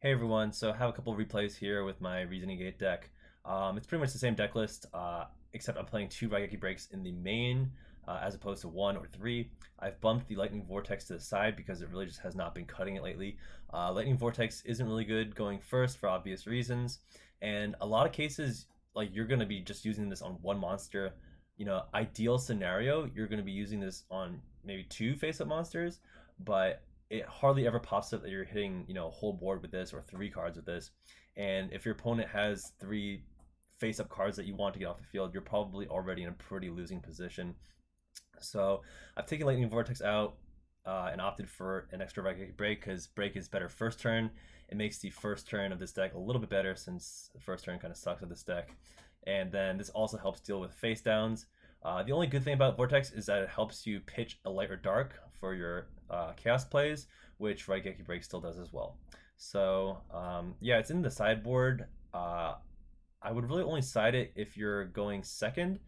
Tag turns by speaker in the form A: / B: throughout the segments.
A: Hey everyone, so I have a couple of replays here with my Reasoning Gate deck. It's pretty much the same deck list, except I'm playing 2 Raigeki breaks in the main, as opposed to 1 or 3. I've bumped the Lightning Vortex to the side because it really just has not been cutting it lately. Lightning Vortex isn't really good going first for obvious reasons, and a lot of cases, like you're going to be just using this on one monster. Ideal scenario, you're going to be using this on maybe 2 face-up monsters, but it hardly ever pops up that you're hitting, a whole board with this or 3 cards with this. And if your opponent has 3 face-up cards that you want to get off the field, you're probably already in a pretty losing position. So I've taken Lightning Vortex out and opted for an extra break because break is better first turn. It makes the first turn of this deck a little bit better since the first turn kind of sucks with this deck. And then this also helps deal with face downs. The only good thing about Vortex is that it helps you pitch a light or dark for your chaos plays, which Raigeki Break still does as well. So yeah, it's in the sideboard. I would really only side it if you're going second.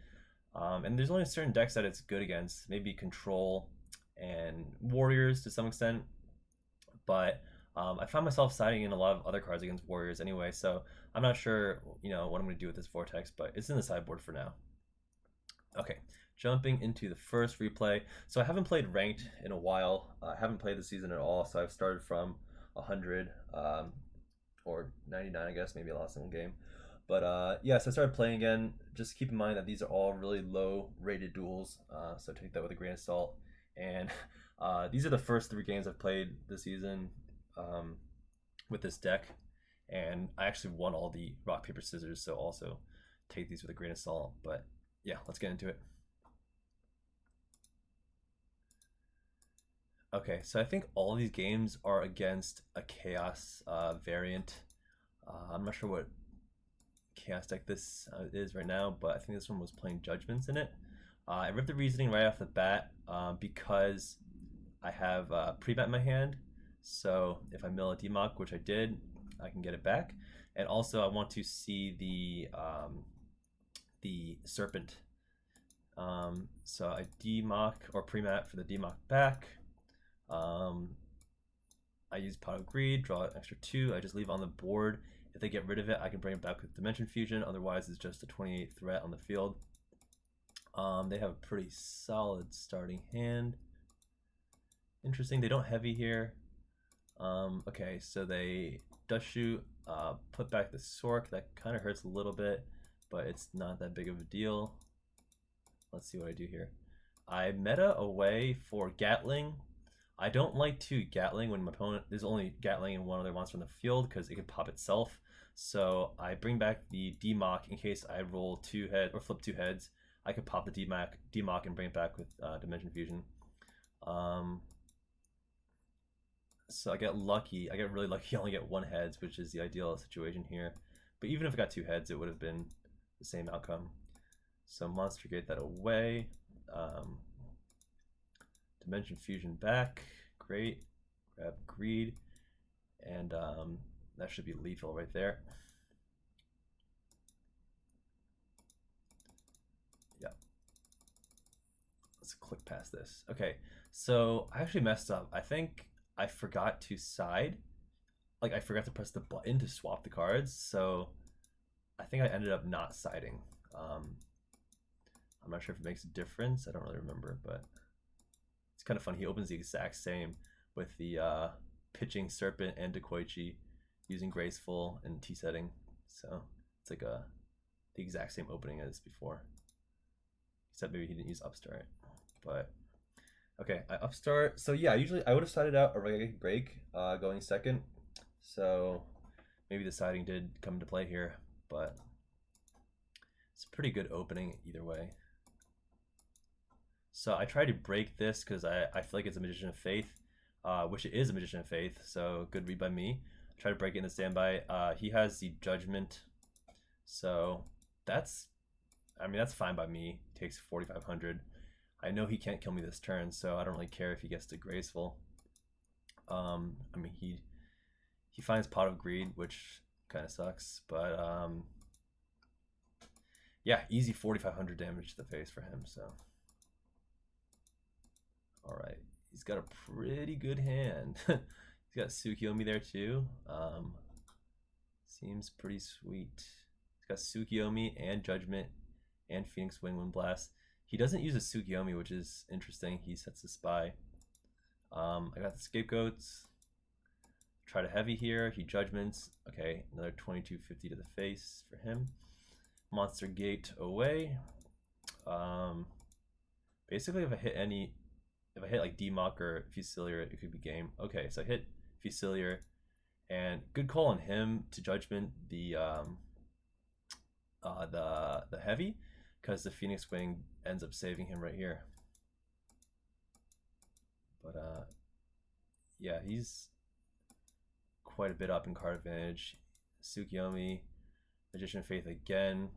A: And there's only certain decks that it's good against, maybe Control and Warriors to some extent. But I found myself siding in a lot of other cards against Warriors anyway, so I'm not sure, what I'm going to do with this Vortex, but it's in the sideboard for now. Okay, jumping into the first replay. So I haven't played ranked in a while. I haven't played the season at all, so I've started from 100 or 99, I guess. Maybe I lost one game. But yeah, so I started playing again. Just keep in mind that these are all really low rated duels, so take that with a grain of salt. And these are the first 3 games I've played this season with this deck. And I actually won all the rock, paper, scissors, so also take these with a grain of salt. But yeah, let's get into it. Okay, so I think all these games are against a chaos variant. I'm not sure what chaos deck this is right now, but I think this one was playing Judgments in it. I ripped the Reasoning right off the bat because I have pre-bet in my hand. So if I mill a Demock, which I did, I can get it back. And also I want to see the Serpent. So I Demock or pre-mat for the Demock back. I use Pot of Greed, draw an extra 2. I just leave it on the board. If they get rid of it, I can bring it back with Dimension Fusion. Otherwise, it's just a 28 threat on the field. They have a pretty solid starting hand. Interesting, they don't heavy here. Okay, so they Dust Shoot, put back the Sork. That kind of hurts a little bit, but it's not that big of a deal. Let's see what I do here. I meta away for Gatling. I don't like to Gatling when my opponent, there's only Gatling and one other monster on the field because it can pop itself. So I bring back the Demock in case I roll 2 heads or flip 2 heads. I could pop the Demock and bring it back with Dimension Fusion. So I get lucky. I get really lucky. I only get 1 heads, which is the ideal situation here. But even if I got 2 heads, it would have been the same outcome. So Monster Gate that away. Dimension Fusion back. Great. Grab Greed. And that should be lethal right there. Yeah. Let's click past this. Okay, so I actually messed up. I think I forgot to side. Like, I forgot to press the button to swap the cards, so I think I ended up not siding. I'm not sure if it makes a difference. I don't really remember, but it's kind of fun. He opens the exact same with the pitching Serpent and Dekoichi using Graceful and T setting. So it's like the exact same opening as before. Except maybe he didn't use Upstart. But okay, I Upstart. So yeah, I would have sided out a Raigeki Break going second. So maybe the siding did come into play here, but it's a pretty good opening either way. So I tried to break this because I feel like it's a Magician of Faith, which it is a Magician of Faith, so good read by me. Try to break it in the standby. He has the Judgment, so that's fine by me. Takes 4,500. I know he can't kill me this turn, so I don't really care if he gets to Graceful. He finds Pot of Greed, which kind of sucks, but yeah, easy 4,500 damage to the face for him. So all right, he's got a pretty good hand. He's got Tsukiyomi there too. Seems pretty sweet. He's got Tsukiyomi and Judgment and Phoenix Wing Wind Blast. He doesn't use a Tsukiyomi, which is interesting. He sets the Spy. I got the Scapegoats. Try to heavy here. He Judgments. Okay, another 2250 to the face for him. Monster Gate away. Basically, if I hit like D-Mock or Fusilier, it could be game. Okay, so I hit Fusilier, and good call on him to Judgment the heavy, because the Phoenix Wing ends up saving him right here. But yeah, he's quite a bit up in card advantage. Tsukiyomi, Magician of Faith again.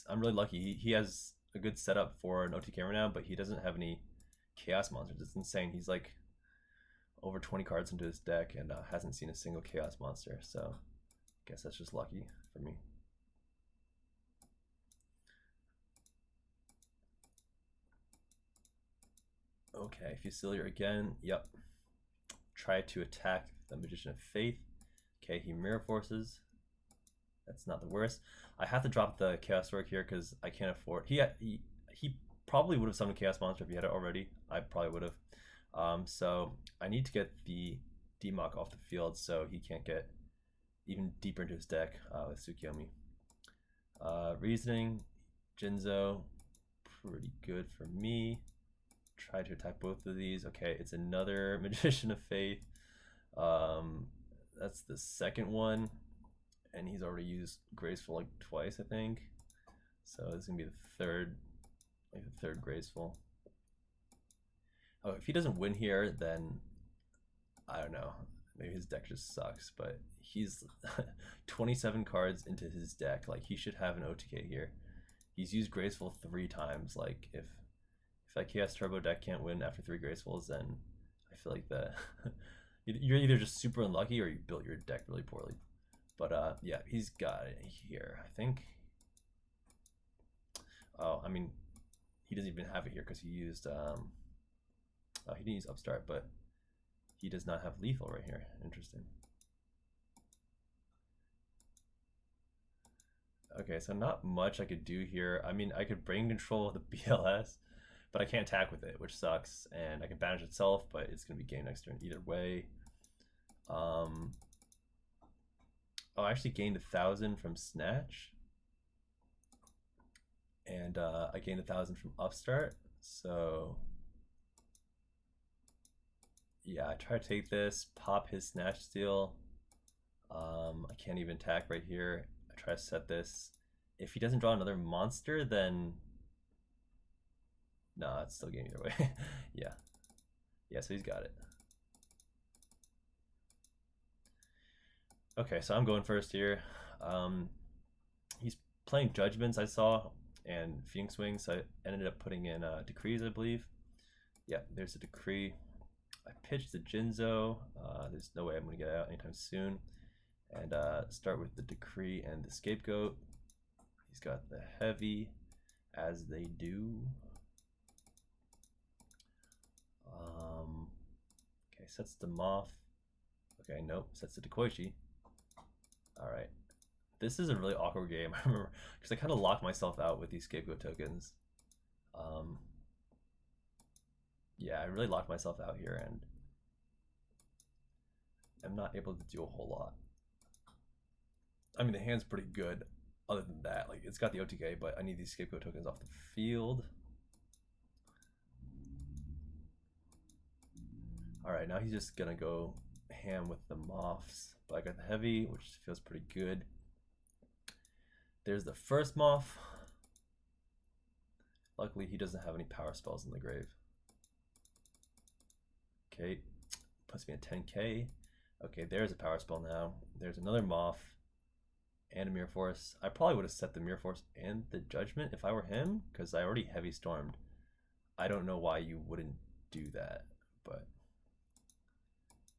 A: I'm really lucky. He has a good setup for an OTK right now, but he doesn't have any Chaos monsters. It's insane. He's like over 20 cards into his deck and hasn't seen a single Chaos monster. So I guess that's just lucky for me. Okay, Fusilier again. Yep. Try to attack the Magician of Faith. Okay, he Mirror Forces. That's not the worst. I have to drop the Chaos Work here because I can't afford. He probably would have summoned Chaos Monster if he had it already. I probably would have. So I need to get the D-Mock off the field so he can't get even deeper into his deck with Tsukiyomi. Reasoning, Jinzo, pretty good for me. Try to attack both of these. Okay, it's another Magician of Faith. That's the second one, and he's already used Graceful like twice, I think. So this is gonna be the third, Graceful. Oh, if he doesn't win here, then I don't know. Maybe his deck just sucks, but he's 27 cards into his deck. Like, he should have an OTK here. He's used Graceful 3 times. Like, if that Chaos Turbo deck can't win after 3 Gracefuls, then I feel like that you're either just super unlucky or you built your deck really poorly. But yeah, he's got it here, I think. Oh, I mean, he doesn't even have it here because he used he didn't use Upstart, but he does not have lethal right here. Interesting. Okay, so not much I could do here. I mean, I could brain control the BLS, but I can't attack with it, which sucks. And I can banish itself, but it's going to be game next turn either way. Oh, I actually gained 1,000 from Snatch. And I gained 1,000 from Upstart. So yeah, I try to take this, pop his Snatch Steal. I can't even attack right here. I try to set this. If he doesn't draw another monster, then no, it's still game either way. Yeah. Yeah, so he's got it. Okay, so I'm going first here. He's playing Judgments, I saw, and Phoenix Wing, so I ended up putting in Decrees, I believe. Yeah, there's a Decree. I pitched the Jinzo. There's no way I'm going to get out anytime soon. And start with the Decree and the Scapegoat. He's got the Heavy, as they do. Okay, sets the Moth. Okay, nope, sets the Dekoichi. Alright. This is a really awkward game, I remember, because I kind of locked myself out with these Scapegoat tokens. Yeah, I really locked myself out here, and I'm not able to do a whole lot. I mean, the hand's pretty good, other than that. Like, it's got the OTK, but I need these Scapegoat tokens off the field. Alright, now he's just gonna go ham with the Moths. But I got the Heavy, which feels pretty good. There's the first Moth. Luckily, he doesn't have any power spells in the grave. Okay, puts me at 10k. Okay, there's a power spell now. There's another Moth and a Mirror Force. I probably would have set the Mirror Force and the Judgment if I were him, because I already Heavy Stormed. I don't know why you wouldn't do that, but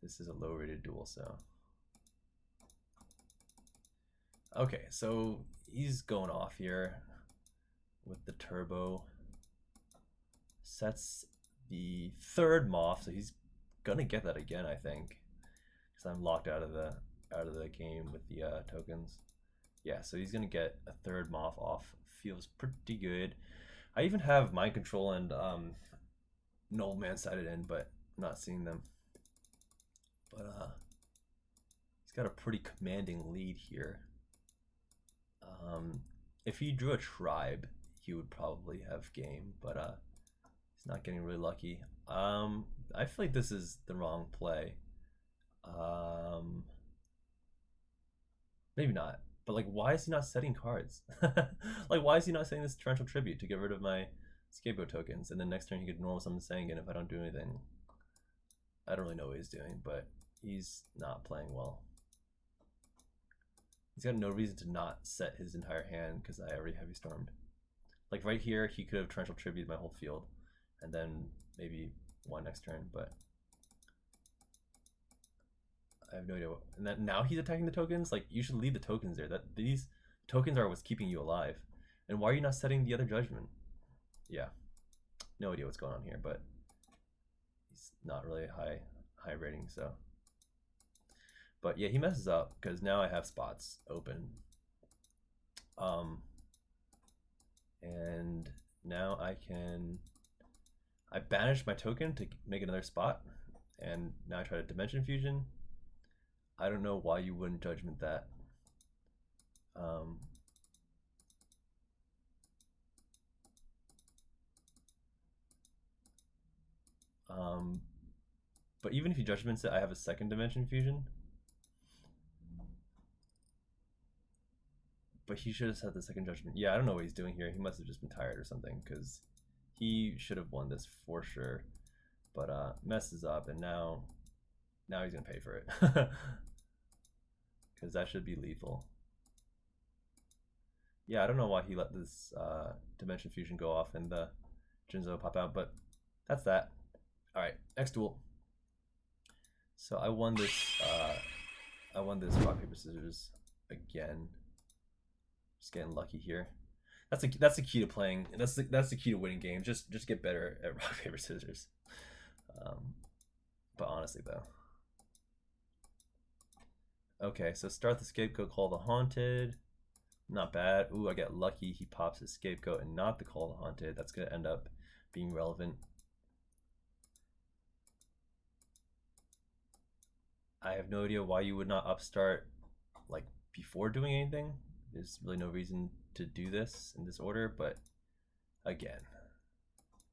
A: this is a low rated duel, so. Okay, so he's going off here with the Turbo. Sets the third Moth, so he's gonna get that again, I think, because I'm locked out of the out of the game with the tokens. Yeah, so he's gonna get a third Moth off. Feels pretty good. I even have Mind Control and Null Man sighted in, but I'm not seeing them. But he's got a pretty commanding lead here. If he drew a tribe, he would probably have game, but he's not getting really lucky. I feel like this is the wrong play. Maybe not. But like, why is he not setting cards? Like, why is he not setting this Torrential Tribute to get rid of my Scapegoat tokens, and then next turn he could normal summon Sangan if I don't do anything? I don't really know what he's doing, but he's not playing well. He's got no reason to not set his entire hand because I already Heavy Stormed. Like right here, he could have Torrential Tribute my whole field, and then maybe one next turn, but I have no idea what. And that now he's attacking the tokens. Like, you should leave the tokens there. That these tokens are what's keeping you alive. And why are you not setting the other judgment? Yeah, no idea what's going on here, but he's not really high rating. So, but yeah, he messes up because now I have spots open. And now I banish my token to make another spot, and now I try to Dimension Fusion. I don't know why you wouldn't Judgment that. But even if he Judgments it, I have a second Dimension Fusion. But he should have set the second Judgment. Yeah, I don't know what he's doing here. He must have just been tired or something, because he should have won this for sure. But messes up, and now he's gonna pay for it. Because that should be lethal. Yeah, I don't know why he let this Dimension Fusion go off and the Jinzo pop out, but that's that. Alright, next duel. So I won this rock, paper, scissors again. Just getting lucky here. That's the key to playing. That's the key to winning games. Just get better at rock, paper, scissors. But honestly though. Okay, so start the Scapegoat, call the Haunted. Not bad. Ooh, I get lucky. He pops his Scapegoat and not the Call the Haunted. That's gonna end up being relevant. I have no idea why you would not upstart like before doing anything. There's really no reason to do this in this order, but again,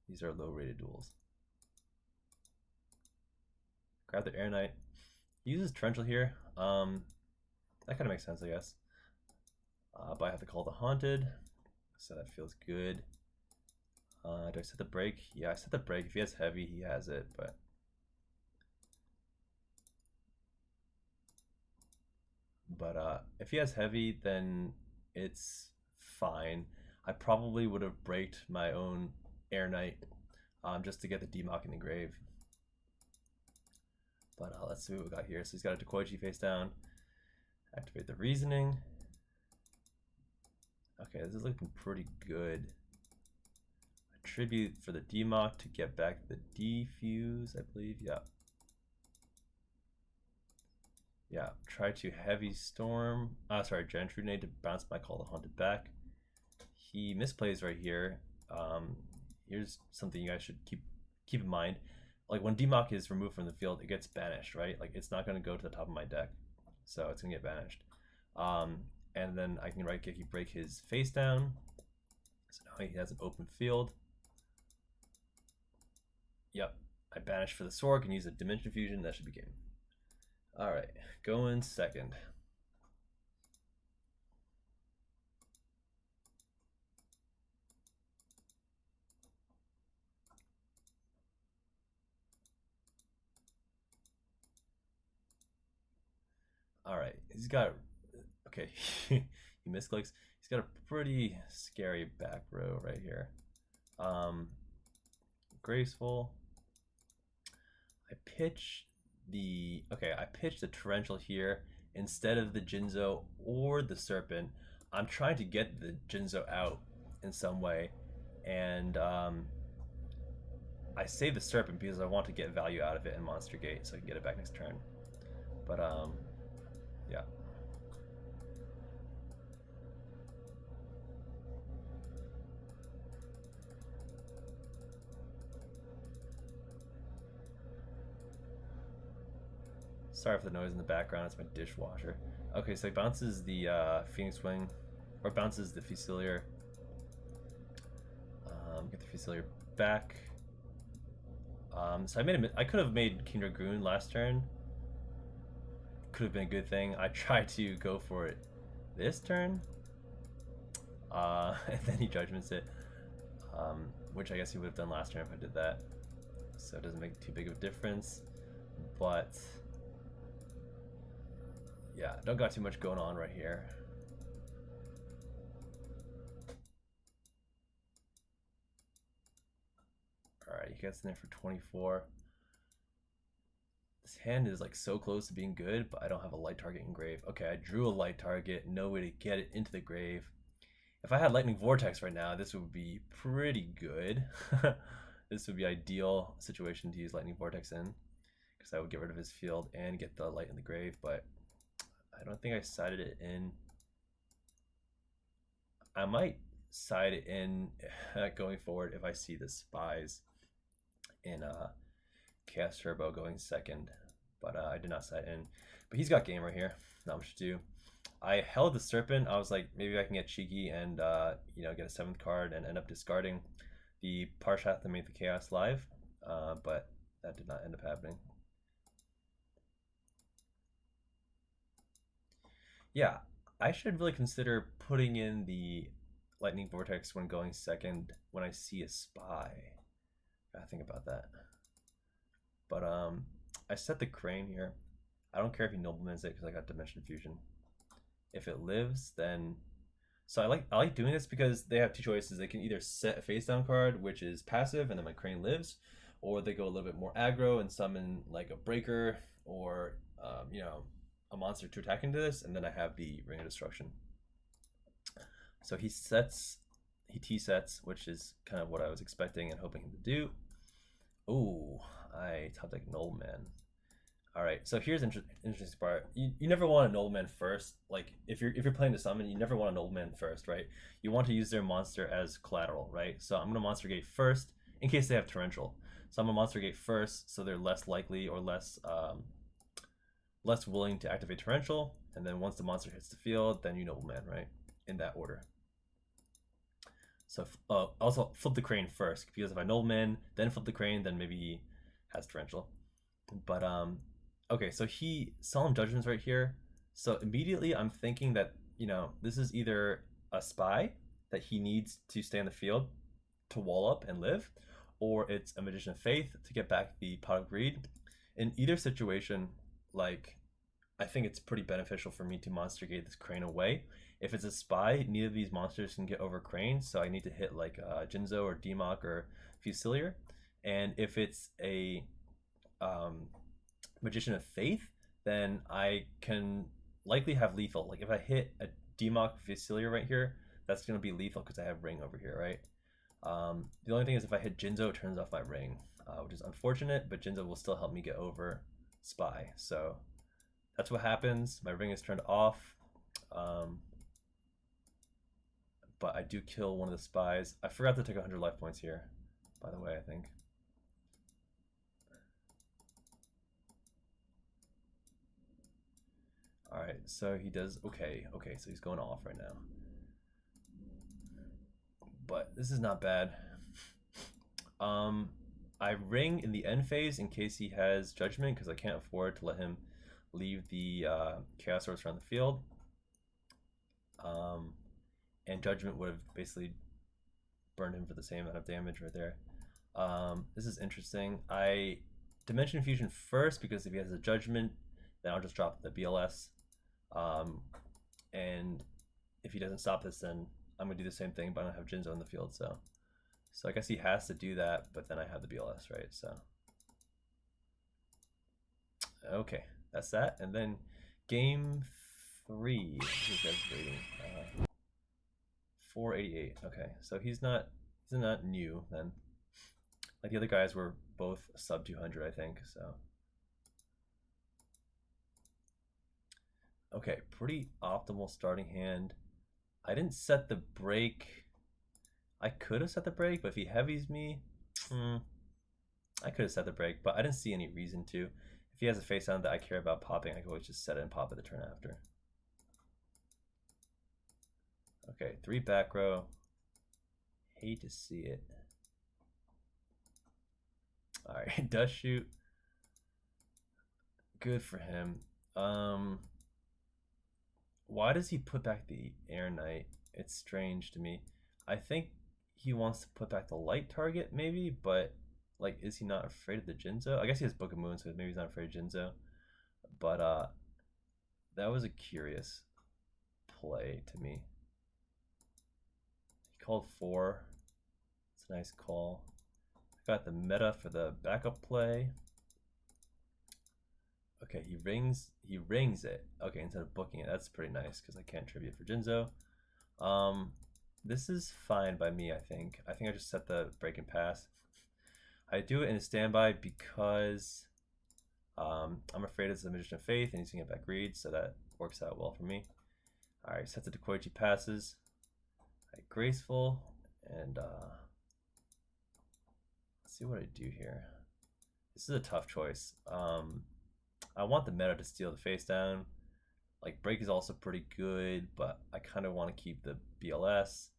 A: these are low rated duels. Grab the Air Knight. He uses Torrential here. That kind of makes sense, I guess. But I have to call the Haunted, so that feels good. Do I set the break? Yeah, I set the break. If he has heavy, he has it, but if he has heavy, then it's fine. I probably would have braked my own Air Knight just to get the Demock in the grave. But let's see what we got here. So he's got a Dekoichi face down. Activate the Reasoning. Okay, this is looking pretty good. Tribute for the Demock to get back the Defuse, I believe. Yeah. Yeah, try to Heavy Storm. Gentry Nade to bounce my Call the Haunted back. He misplays right here. Here's something you guys should keep in mind. Like when Demock is removed from the field, it gets banished, right? Like it's not going to go to the top of my deck, so it's going to get banished. And then I can right kick, break his face down. So now he has an open field. Yep, I banish for the sword, can use a Dimension Fusion, that should be game. Alright, going second. Alright, he's got, okay, he misclicks. He's got a pretty scary back row right here. Graceful. I pitch the Torrential here instead of the Jinzo or the Serpent. I'm trying to get the Jinzo out in some way, and I save the Serpent because I want to get value out of it in Monster Gate so I can get it back next turn. But yeah, Sorry for the noise in the background. It's my dishwasher. Okay, so he bounces the Phoenix Wing, or bounces the Fusilier. Get the Fusilier back. So I could have made King Dragoon last turn. Could have been a good thing. I tried to go for it this turn, and then he judgments it, which I guess he would have done last turn if I did that. So it doesn't make too big of a difference, but yeah, don't got too much going on right here. Alright, he gets in there for 24. This hand is like so close to being good, but I don't have a light target in grave. Okay, I drew a light target, no way to get it into the grave. If I had Lightning Vortex right now, this would be pretty good. This would be ideal situation to use Lightning Vortex in, because I would get rid of his field and get the light in the grave, but I don't think I sided it in. I might side it in going forward if I see the spies in Chaos Turbo going second, but I did not side in. But he's got game right here, not much to do. I held the Serpent. I was like, maybe I can get cheeky and you know, get a 7th card and end up discarding the Parshath to make the Chaos live, but that did not end up happening. Yeah, I should really consider putting in the Lightning Vortex when going second when I see a spy. Gotta think about that. But I set the Crane here. I don't care if he noblemans it because I got Dimension Fusion. If it lives, then so I like doing this because they have two choices. They can either set a face down card, which is passive, and then my Crane lives, or they go a little bit more aggro and summon like a breaker or you know, a monster to attack into this, and then I have the Ring of Destruction. So he T-sets, which is kind of what I was expecting and hoping him to do. Oh, I top deck Nobleman. All right, so here's interesting part. You never want a Nobleman first. Like if you're playing the summon, you never want a Nobleman first, right? You want to use their monster as collateral, right? So I'm gonna monster gate first in case they have torrential. So I'm gonna monster gate first, so they're less likely or less willing to activate torrential. And then once the monster hits the field, then you Nobleman, right? In that order. So also flip the Crane first, because if I Nobleman, then flip the Crane, then maybe he has torrential. But okay, so he Solemn Judgments right here. So immediately I'm thinking that, you know, this is either a spy that he needs to stay in the field to wall up and live, or it's a Magician of Faith to get back the Pot of Greed. In either situation, like, I think it's pretty beneficial for me to monster gate this Crane away. If it's a spy, neither of these monsters can get over Crane, so I need to hit like Jinzo or Demok or Fusilier. And if it's a Magician of Faith, then I can likely have lethal. Like if I hit a Demok Fusilier right here, that's going to be lethal because I have Ring over here, right? The only thing is if I hit Jinzo, it turns off my Ring, which is unfortunate, but Jinzo will still help me get over Spy. So that's what happens. My Ring is turned off. But I do kill one of the spies. I forgot to take 100 life points here, by the way, I think. Alright, so he does okay, so he's going off right now. But this is not bad. I Ring in the end phase in case he has Judgment, because I can't afford to let him leave the Chaos Source around the field. And Judgment would have basically burned him for the same amount of damage right there. This is interesting. I Dimension Fusion first because if he has a Judgment, then I'll just drop the BLS. And if he doesn't stop this, then I'm gonna do the same thing, but I don't have Jinzo in the field, so I guess he has to do that, but then I have the BLS, right? So okay, that's that. And then game 3. Who's guys rating? 488. Okay, so he's not new then. Like the other guys were both sub 200, I think. So okay, pretty optimal starting hand. I didn't set the break. I could have set the break, but if he heavies me, I could have set the break, but I didn't see any reason to. If he has a face down that I care about popping, I can always just set it and pop it the turn after. Okay, 3 back row. Hate to see it. Alright, does shoot. Good for him. Why does he put back the Air Knight? It's strange to me. I think he wants to put back the light target, maybe, but like, is he not afraid of the Jinzo? I guess he has Book of Moon, so maybe he's not afraid of Jinzo. But that was a curious play to me. He called 4. It's a nice call. Got the meta for the backup play. Okay, he rings it. Okay, instead of booking it. That's pretty nice because I can't tribute for Jinzo. This is fine by me, I think. I think I just set the break and pass. I do it in a standby because I'm afraid it's the Magician of Faith and he's gonna get back read, so that works out well for me. Alright, set the Dekoichi passes. Alright, graceful, and let's see what I do here. This is a tough choice. I want the meta to steal the face down. Like, break is also pretty good, but I kind of want to keep the BLS.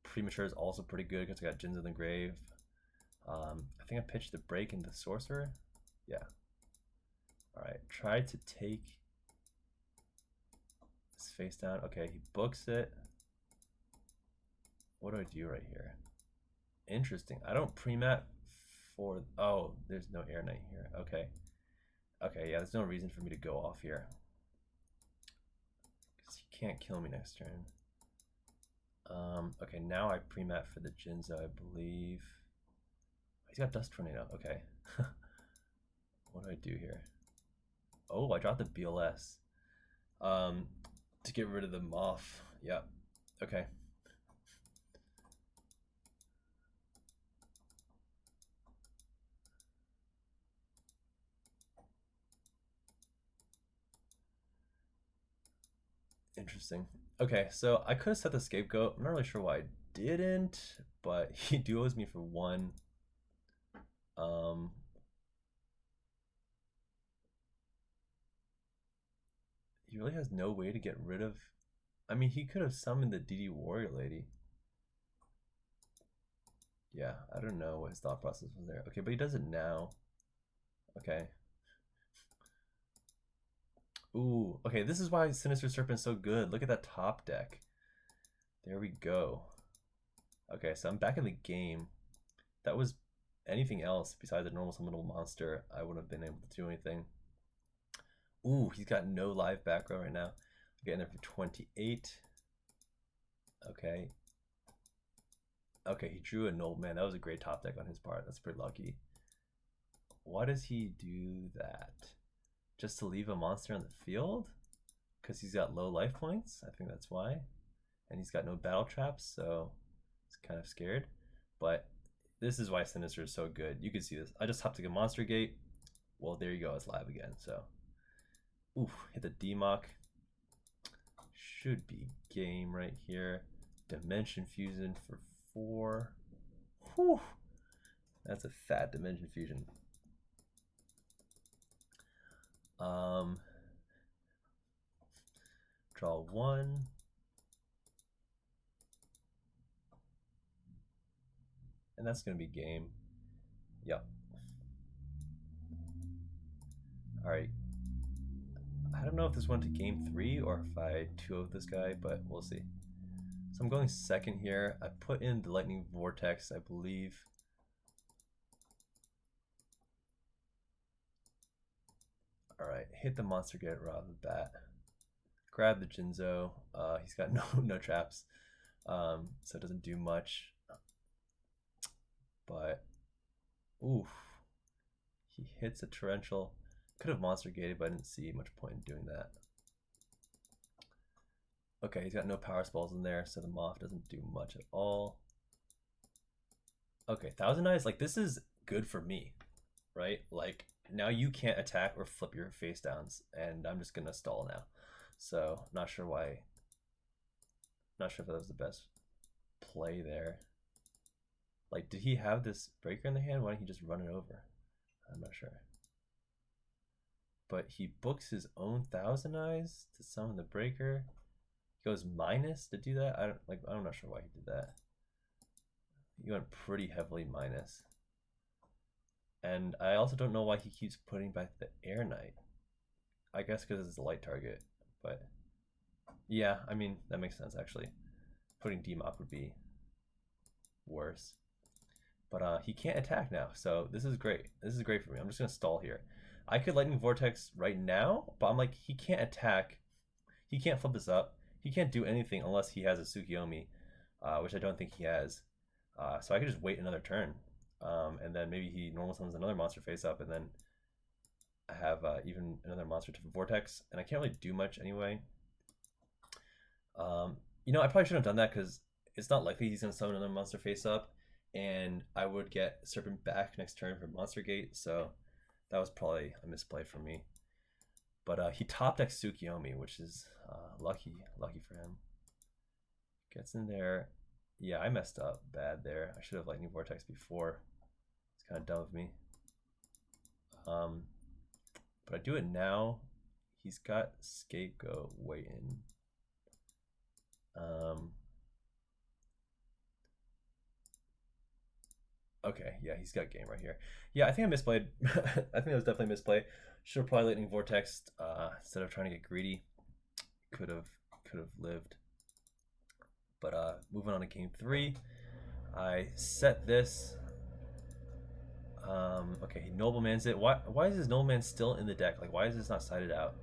A: Premature is also pretty good because I got Jinzo in the grave. I think I pitched the break into sorcerer. Yeah. Alright, try to take this face down. Okay, he books it. What do I do right here? Interesting. I don't pre-mat for... Oh, there's no Air Knight here. Okay. Okay, yeah, there's no reason for me to go off here. Because he can't kill me next turn. Okay, now I pre-mat for the Jinzo, I believe. He's got Dust Tornado. Okay. What do I do here? Oh, I dropped the BLS. To get rid of the Moth. Yep. Okay. Interesting. Okay, so I could have set the Scapegoat. I'm not really sure why I didn't, but he duos me for 1. He really has no way to get rid of... I mean, he could have summoned the DD Warrior Lady. Yeah, I don't know what his thought process was there. Okay, but he does it now. Okay. Ooh, okay, this is why Sinister Serpent's so good. Look at that top deck. There we go. Okay, so I'm back in the game. That was anything else besides a normal summonable monster, I wouldn't have been able to do anything. Ooh, he's got no live back row right now. I'm getting there for 28. Okay. Okay, he drew a null. Man, that was a great top deck on his part. That's pretty lucky. Why does he do that? Just to leave a monster on the field? Because he's got low life points? I think that's why. And he's got no battle traps, so he's kind of scared. But this is why Sinister is so good. You can see this. I just hopped to a monster gate. Well, there you go. It's live again. So, oof, hit the D-Mock. Should be game right here. Dimension Fusion for 4. Whew. That's a fat Dimension Fusion. Draw 1. And that's going to be game. Yep. Alright. I don't know if this went to game 3 or if I 2-0'd this guy, but we'll see. So I'm going second here. I put in the Lightning Vortex, I believe. Alright, hit the monster gate right off the bat. Grab the Jinzo. He's got no traps, so it doesn't do much. But, oof. He hits a Torrential. Could have monster gated, but I didn't see much point in doing that. Okay, he's got no power spells in there, so the Moth doesn't do much at all. Okay, Thousand Eyes, like, this is good for me, right? Like, now you can't attack or flip your face downs, and I'm just gonna stall now. So, not sure why. Not sure if that was the best play there. Like, did he have this breaker in the hand? Why didn't he just run it over? I'm not sure. but he books his own Thousand Eyes to summon the Breaker. He goes minus to do that. I'm not sure why he did that. He went pretty heavily minus. And I also don't know why he keeps putting back the Air Knight. I guess because it's a light target, but yeah, I mean, that makes sense actually. Putting Demok would be worse. But he can't attack now, so this is great. This is great for me. I'm just gonna stall here. I could Lightning Vortex right now, but I'm like, he can't attack. He can't flip this up. He can't do anything unless he has a Tsukiyomi, which I don't think he has. So I could just wait another turn, and then maybe he normal summons another monster face up, and then I have even another monster to Vortex, and I can't really do much anyway. You know, I probably shouldn't have done that because it's not likely he's going to summon another monster face up, and I would get Serpent back next turn for Monster Gate, so that was probably a misplay for me. But he top decks Tsukiyomi, which is lucky for him. Gets in there. Yeah, I messed up bad there. I should have Lightning Vortex before. It's kind of dumb of me. But I do it now. He's got Scapegoat waiting. Okay, yeah, he's got game right here. Yeah, I think I misplayed. I think that was definitely a misplay. Should have probably Lightning Vortex instead of trying to get greedy. Could have lived. But moving on to game 3, I set this. Okay, he Noblemans it. Why is this Nobleman still in the deck? Like, why is this not sided out?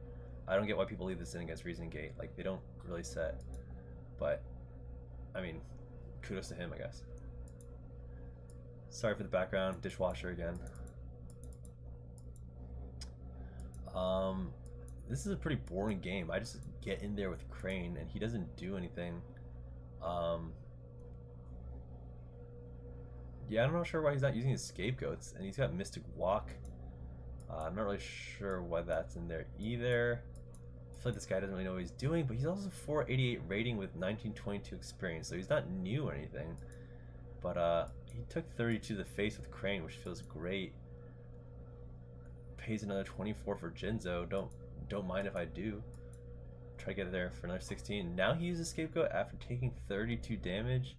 A: I don't get why people leave this in against Reasoning Gate. Like, they don't really set. But, I mean, kudos to him, I guess. Sorry for the background. Dishwasher again. This is a pretty boring game. I just get in there with Crane, and he doesn't do anything. Yeah, I'm not sure why he's not using his Scapegoats, and he's got Mystic Walk. I'm not really sure why that's in there either. I feel like this guy doesn't really know what he's doing, but he's also 488 rating with 1922 experience, so he's not new or anything. But he took 32 to the face with Crane, which feels great. Pays another 24 for Jinzo. Don't mind if I do. Try to get there for another 16. Now he uses Scapegoat after taking 32 damage.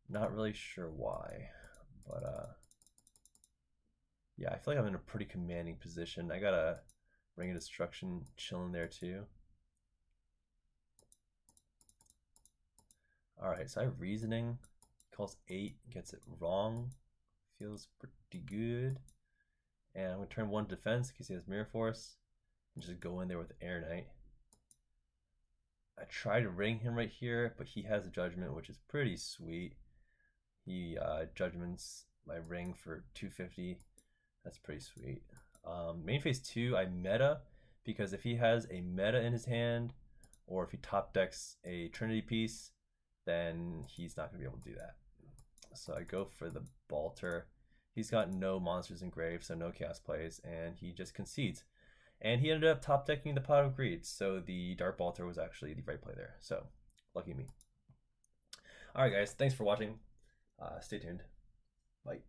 A: Not really sure why, but yeah, I feel like I'm in a pretty commanding position. I got a Ring of Destruction chilling there too. Alright, so I have Reasoning. Calls 8, gets it wrong. Feels pretty good. And I'm going to turn 1 defense in case he has Mirror Force. And just go in there with Air Knight. I try to ring him right here, but he has a Judgment, which is pretty sweet. He Judgments my ring for 250. That's pretty sweet. Main phase 2, I meta, because if he has a meta in his hand, or if he top decks a Trinity piece, then he's not going to be able to do that. So I go for the Balter. He's got no monsters in grave, so no chaos plays, and he just concedes. And he ended up top decking the Pot of Greed, so the Dark Balter was actually the right play there. So, lucky me. Alright guys, thanks for watching. Stay tuned. Bye.